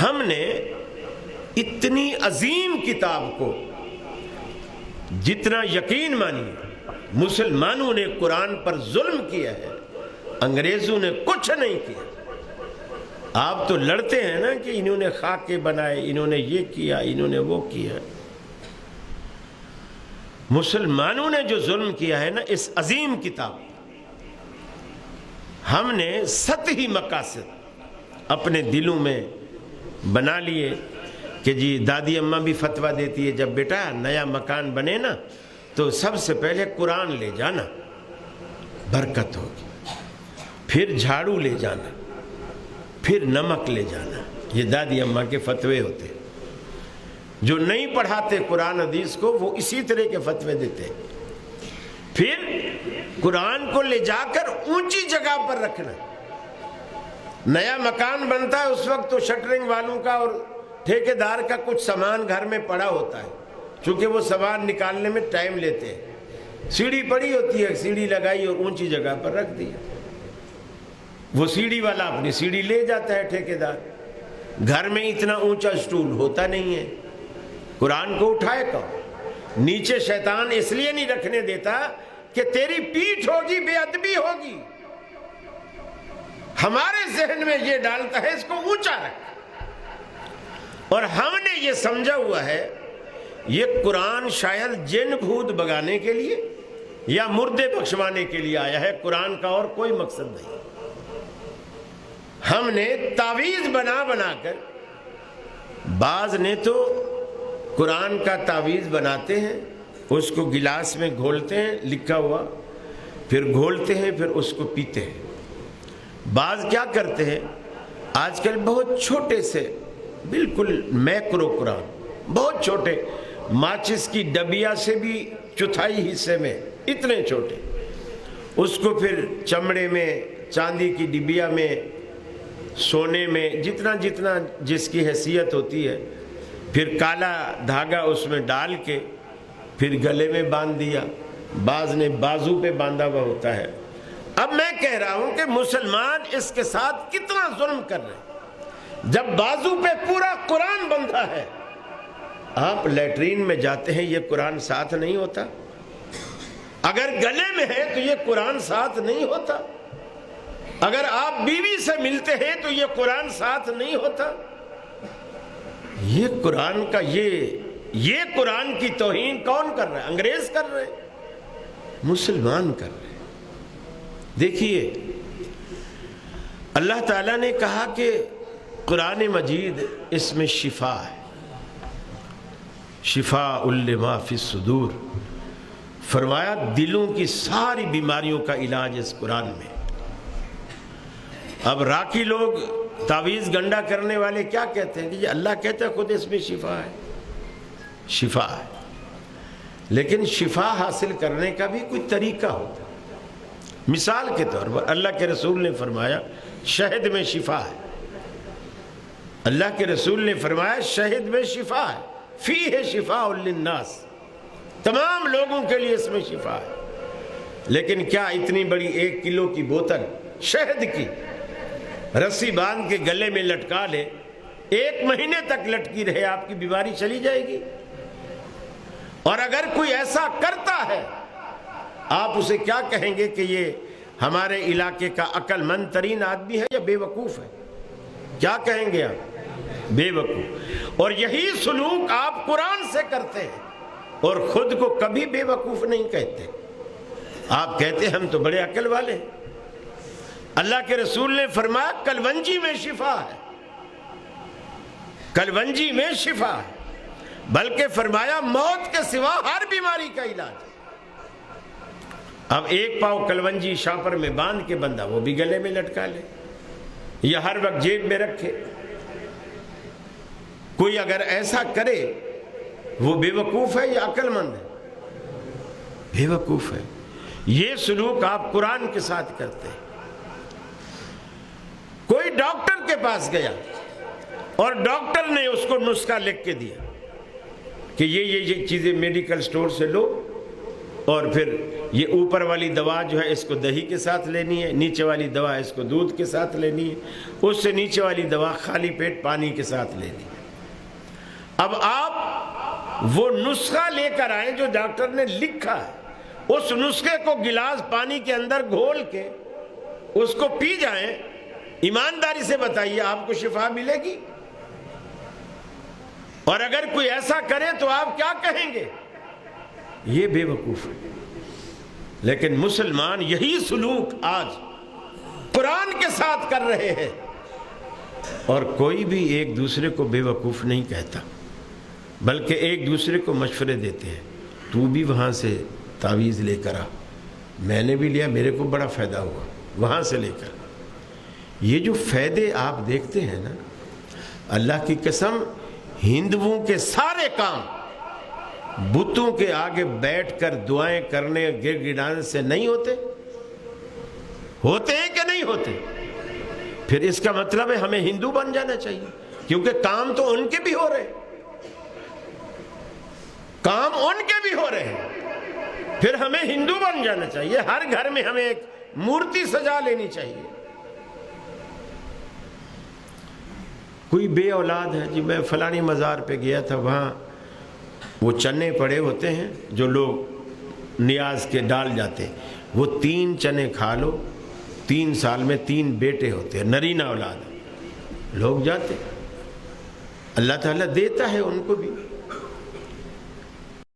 ہم نے اتنی عظیم کتاب کو جتنا یقین مانیے مسلمانوں نے قرآن پر ظلم کیا ہے، انگریزوں نے کچھ نہیں کیا۔ آپ تو لڑتے ہیں نا کہ انہوں نے خاکے بنائے، انہوں نے یہ کیا، انہوں نے وہ کیا۔ مسلمانوں نے جو ظلم کیا ہے نا اس عظیم کتاب، ہم نے سطحی مقاصد اپنے دلوں میں بنا لیے کہ جی دادی اماں بھی فتویٰ دیتی ہے جب بیٹا نیا مکان بنے نا تو سب سے پہلے قرآن لے جانا، برکت ہوگی، پھر جھاڑو لے جانا، پھر نمک لے جانا۔ یہ دادی اماں کے فتوے ہوتے، جو نہیں پڑھاتے قرآن حدیث کو وہ اسی طرح کے فتوے دیتے۔ پھر قرآن کو لے جا کر اونچی جگہ پر رکھنا۔ نیا مکان بنتا ہے اس وقت تو شٹرنگ والوں کا اور ٹھیکیدار کا کچھ سامان گھر میں پڑا ہوتا ہے، چونکہ وہ سامان نکالنے میں ٹائم لیتے ہیں۔ سیڑھی پڑی ہوتی ہے، سیڑھی لگائی اور اونچی جگہ پر رکھ دی۔ وہ سیڑھی والا اپنی سیڑھی لے جاتا ہے ٹھیکیدار۔ گھر میں اتنا اونچا سٹول ہوتا نہیں ہے، قرآن کو اٹھائے کون؟ نیچے شیطان اس لیے نہیں رکھنے دیتا کہ تیری پیٹھ ہوگی، بے ادبی ہوگی۔ ہمارے ذہن میں یہ ڈالتا ہے اس کو اونچا رکھ، اور ہم نے یہ سمجھا ہوا ہے یہ قرآن شاید جن بھوت بگانے کے لیے یا مردے بخشوانے کے لیے آیا ہے، قرآن کا اور کوئی مقصد نہیں۔ ہم نے تعویذ بنا بنا کر، بعض نے تو قرآن کا تعویذ بناتے ہیں، اس کو گلاس میں گھولتے ہیں لکھا ہوا، پھر گھولتے ہیں، پھر اس کو پیتے ہیں۔ بعض کیا کرتے ہیں آج کل بہت چھوٹے سے بالکل میکرو قرآن، بہت چھوٹے، ماچس کی ڈبیا سے بھی چوتھائی حصے میں اتنے چھوٹے، اس کو پھر چمڑے میں، چاندی کی ڈبیا میں، سونے میں، جتنا جتنا جس کی حیثیت ہوتی ہے، پھر کالا دھاگا اس میں ڈال کے پھر گلے میں باندھ دیا، بعض نے بازو پہ باندھا ہوا ہوتا ہے۔ اب میں کہہ رہا ہوں کہ مسلمان اس کے ساتھ کتنا ظلم کر رہے ہیں۔ جب بازو پہ پورا قرآن بندھا ہے، آپ لیٹرین میں جاتے ہیں یہ قرآن ساتھ نہیں ہوتا؟ اگر گلے میں ہے تو یہ قرآن ساتھ نہیں ہوتا؟ اگر آپ بیوی سے ملتے ہیں تو یہ قرآن ساتھ نہیں ہوتا؟ یہ قرآن کا یہ قرآن کی توہین کون کر رہا ہے؟ انگریز کر رہے ہیں، مسلمان کر رہے ہیں۔ دیکھیے اللہ تعالیٰ نے کہا کہ قرآن مجید اس میں شفا ہے، شفاء لما فی الصدور، فرمایا دلوں کی ساری بیماریوں کا علاج اس قرآن میں۔ اب راکی لوگ تعویذ گنڈا کرنے والے کیا کہتے ہیں کہ یہ اللہ کہتا ہے خود اس میں شفا ہے، شفا ہے، لیکن شفا حاصل کرنے کا بھی کوئی طریقہ ہوتا ہے۔ مثال کے طور پر اللہ کے رسول نے فرمایا شہد میں شفا ہے، اللہ کے رسول نے فرمایا شہد میں شفا ہے، فیہ شفاء للناس، تمام لوگوں کے لیے اس میں شفا ہے۔ لیکن کیا اتنی بڑی 1 کلو کی بوتل شہد کی رسی باندھ کے گلے میں لٹکا لے، 1 مہینے تک لٹکی رہے، آپ کی بیماری چلی جائے گی؟ اور اگر کوئی ایسا کرتا ہے آپ اسے کیا کہیں گے کہ یہ ہمارے علاقے کا عقل مند ترین آدمی ہے یا بے وقوف ہے؟ کیا کہیں گے آپ؟ بے وقوف۔ اور یہی سلوک آپ قرآن سے کرتے ہیں اور خود کو کبھی بے وقوف نہیں کہتے، آپ کہتے ہیں ہم تو بڑے عقل والے ہیں۔ اللہ کے رسول نے فرمایا کلونجی میں شفا ہے، کلونجی میں شفا ہے، بلکہ فرمایا موت کے سوا ہر بیماری کا علاج ہے۔ اب 1 پاؤ کلونجی شاپر میں باندھ کے بندہ وہ بھی گلے میں لٹکا لے یا ہر وقت جیب میں رکھے، کوئی اگر ایسا کرے وہ بے وقوف ہے یا عقل مند ہے؟ بے وقوف ہے۔ یہ سلوک آپ قرآن کے ساتھ کرتے ہیں۔ کوئی ڈاکٹر کے پاس گیا اور ڈاکٹر نے اس کو نسخہ لکھ کے دیا کہ یہ چیزیں میڈیکل سٹور سے لو، اور پھر یہ اوپر والی دوا جو ہے اس کو دہی کے ساتھ لینی ہے، نیچے والی دوا اس کو دودھ کے ساتھ لینی ہے، اس سے نیچے والی دوا خالی پیٹ پانی کے ساتھ لینی ہے۔ اب آپ وہ نسخہ لے کر آئیں جو ڈاکٹر نے لکھا ہے، اس نسخے کو گلاس پانی کے اندر گھول کے اس کو پی جائیں، ایمانداری سے بتائیے آپ کو شفا ملے گی؟ اور اگر کوئی ایسا کرے تو آپ کیا کہیں گے؟ یہ بے وقوف ہے۔ لیکن مسلمان یہی سلوک آج قرآن کے ساتھ کر رہے ہیں، اور کوئی بھی ایک دوسرے کو بے وقوف نہیں کہتا، بلکہ ایک دوسرے کو مشورے دیتے ہیں، تو بھی وہاں سے تعویذ لے کر آ، میں نے بھی لیا، میرے کو بڑا فائدہ ہوا، وہاں سے لے کر۔ یہ جو فائدے آپ دیکھتے ہیں نا، اللہ کی قسم ہندوؤں کے سارے کام بتوں کے آگے بیٹھ کر دعائیں کرنے گر گڑانے سے نہیں ہوتے؟ ہوتے ہیں کہ نہیں ہوتے؟ پھر اس کا مطلب ہے ہمیں ہندو بن جانا چاہیے، کیونکہ کام تو ان کے بھی ہو رہے ہیں، کام ان کے بھی ہو رہے ہیں، پھر ہمیں ہندو بن جانا چاہیے۔ ہر گھر میں ہمیں ایک مورتی سجا لینی چاہیے۔ کوئی بے اولاد ہے جی، میں فلانی مزار پہ گیا تھا، وہاں وہ چنے پڑے ہوتے ہیں جو لوگ نیاز کے ڈال جاتے، وہ 3 چنے کھا لو، 3 سال میں 3 بیٹے ہوتے ہیں، نرینہ اولاد۔ لوگ جاتے، اللہ تعالیٰ دیتا ہے ان کو بھی۔